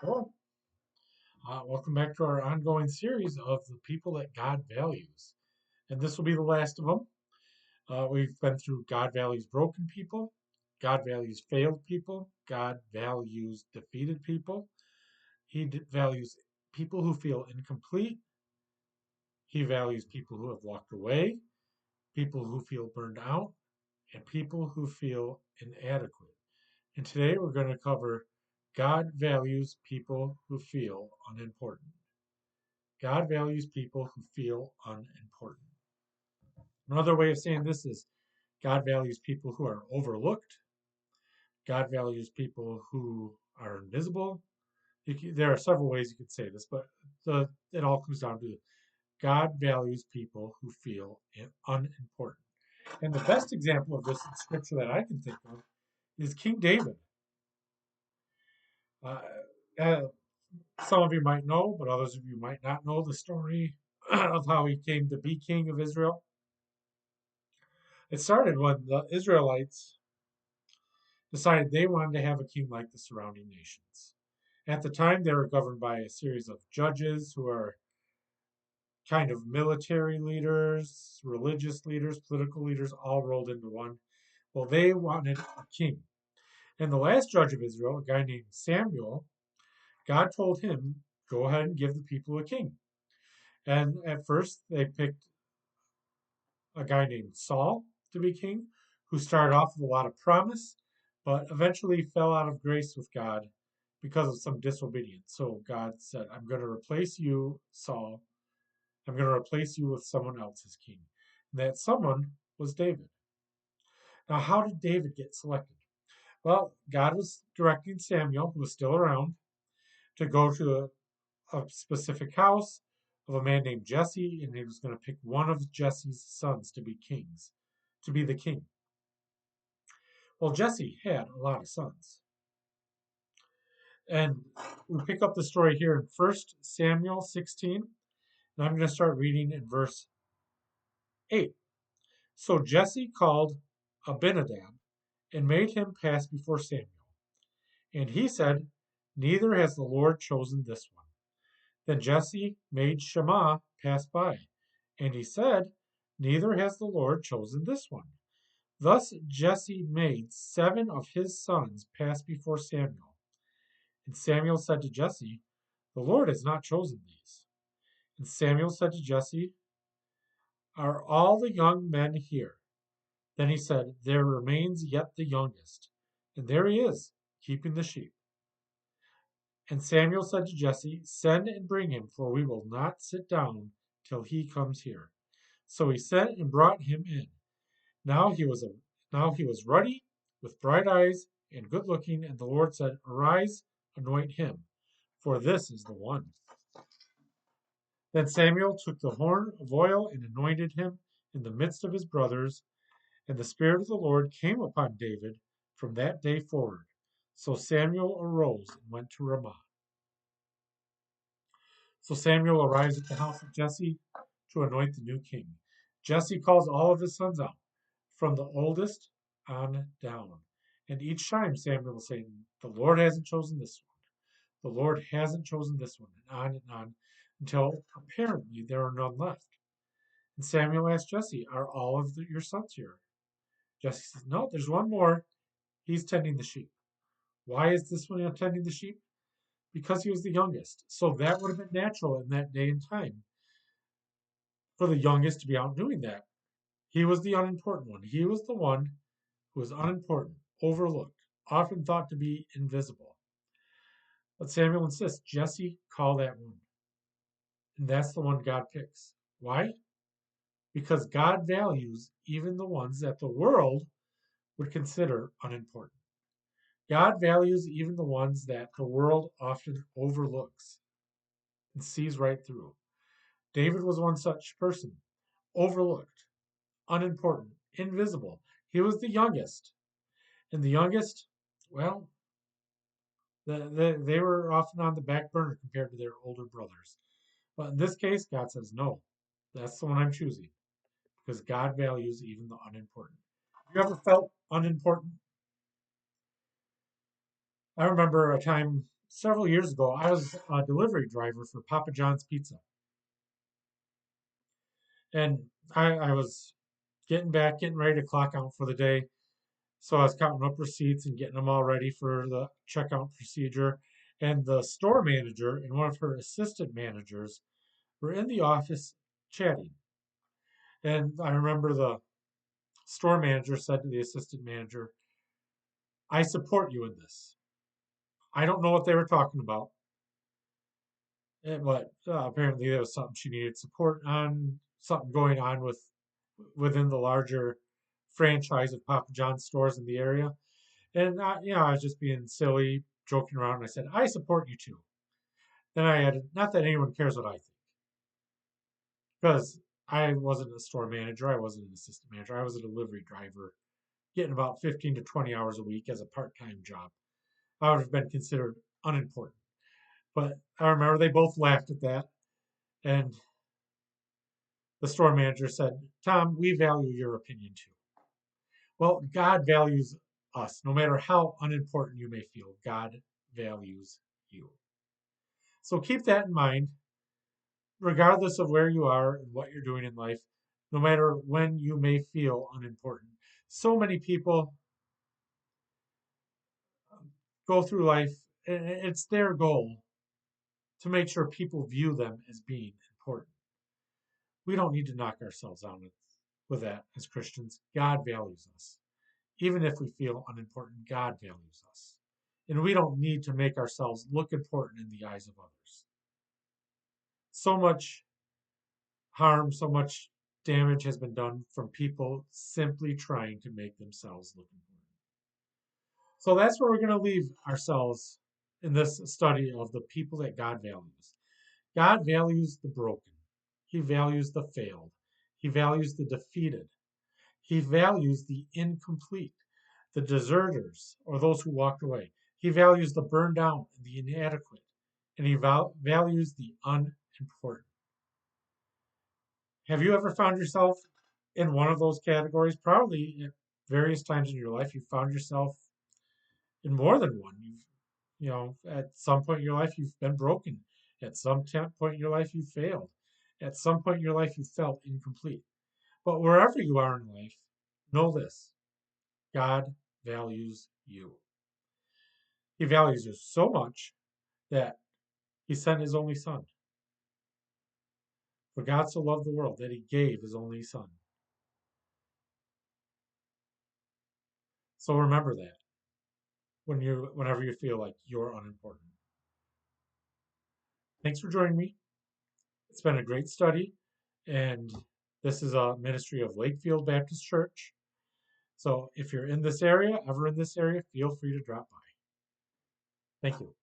Well, welcome back to our ongoing series of the people that God values. And this will be the last of them. We've been through God values broken people, God values failed people, God values defeated people. Values people who feel incomplete. He values people who have walked away, people who feel burned out, and people who feel inadequate. And today we're going to cover God values people who feel unimportant. God values people who feel unimportant. Another way of saying this is God values people who are overlooked. God values people who are invisible. There are several ways you could say this, but it all comes down to God values people who feel unimportant. And the best example of this in scripture that I can think of is King David. Uh, uh, some of you might know, but others of you might not know the story of how he came to be king of Israel. It started when the Israelites decided they wanted to have a king like the surrounding nations. At the time, they were governed by a series of judges who are kind of military leaders, religious leaders, political leaders, all rolled into one. Well, they wanted a king. And the last judge of Israel, a guy named Samuel, God told him, go ahead and give the people a king. And at first, they picked a guy named Saul to be king, who started off with a lot of promise, but eventually fell out of grace with God because of some disobedience. So God said, I'm going to replace you, Saul. I'm going to replace you with someone else as king. And that someone was David. Now, how did David get selected? Well, God was directing Samuel, who was still around, to go to a specific house of a man named Jesse, and he was going to pick one of Jesse's sons to be kings, to be the king. Well, Jesse had a lot of sons. And we pick up the story here in 1 Samuel 16, and I'm going to start reading in verse 8. So Jesse called Abinadab and made him pass before Samuel. And he said, neither has the Lord chosen this one. Then Jesse made Shammah pass by. And he said, neither has the Lord chosen this one. Thus Jesse made 7 of his sons pass before Samuel. And Samuel said to Jesse, the Lord has not chosen these. And Samuel said to Jesse, are all the young men here? Then he said, there remains yet the youngest. And there he is, keeping the sheep. And Samuel said to Jesse, send and bring him, for we will not sit down till he comes here. So he sent and brought him in. Now he was ruddy, with bright eyes, and good looking, and the Lord said, arise, anoint him, for this is the one. Then Samuel took the horn of oil and anointed him in the midst of his brothers, and the Spirit of the Lord came upon David from that day forward. So Samuel arose and went to Ramah. So Samuel arrives at the house of Jesse to anoint the new king. Jesse calls all of his sons out, from the oldest on down. And each time Samuel will say, the Lord hasn't chosen this one. The Lord hasn't chosen this one, and on, until apparently there are none left. And Samuel asked Jesse, are all of your sons here? Jesse says, no, there's one more. He's tending the sheep. Why is this one tending the sheep? Because he was the youngest. So that would have been natural in that day and time for the youngest to be out doing that. He was the unimportant one. He was the one who was unimportant, overlooked, often thought to be invisible. But Samuel insists, Jesse, call that one. And that's the one God picks. Why? Because God values even the ones that the world would consider unimportant. God values even the ones that the world often overlooks and sees right through. David was one such person, overlooked, unimportant, invisible. He was the youngest. And the youngest, well, they were often on the back burner compared to their older brothers. But in this case, God says, no, that's the one I'm choosing because God values even the unimportant. Have you ever felt unimportant? I remember a time several years ago, I was a delivery driver for Papa John's Pizza. And I was getting ready to clock out for the day. So I was counting up receipts and getting them all ready for the checkout procedure. And the store manager and one of her assistant managers were in the office chatting. And I remember the store manager said to the assistant manager, I support you in this. I don't know what they were talking about, but apparently there was something she needed support on, something going on within the larger franchise of Papa John's stores in the area. And I was just being silly, joking around. And I said, I support you too. Then I added, not that anyone cares what I think, because I wasn't a store manager, I wasn't an assistant manager, I was a delivery driver, getting about 15 to 20 hours a week as a part-time job. I would have been considered unimportant. But I remember they both laughed at that, and the store manager said, Tom, we value your opinion too. Well, God values us. No matter how unimportant you may feel, God values you. So keep that in mind, regardless of where you are and what you're doing in life, no matter when you may feel unimportant. So many people go through life, and it's their goal to make sure people view them as being important. We don't need to knock ourselves out with that as Christians. God values us. Even if we feel unimportant, God values us. And we don't need to make ourselves look important in the eyes of others. So much harm, so much damage has been done from people simply trying to make themselves look important. So that's where we're going to leave ourselves in this study of the people that God values. God values the broken. He values the failed. He values the defeated. He values the incomplete, the deserters, or those who walked away. He values the burned out and the inadequate. And he values the unimportant. Have you ever found yourself in one of those categories? Probably at various times in your life, you found yourself in more than one. At some point in your life, you've been broken. At some point in your life, you failed. At some point in your life, you felt incomplete. But wherever you are in life, know this: God values you. He values you so much that he sent his only son. For God so loved the world that he gave his only son. So remember that whenever you feel like you're unimportant. Thanks for joining me. It's been a great study, and this is a ministry of Lakefield Baptist Church. So if you're in this area, ever in this area, feel free to drop by. Thank you.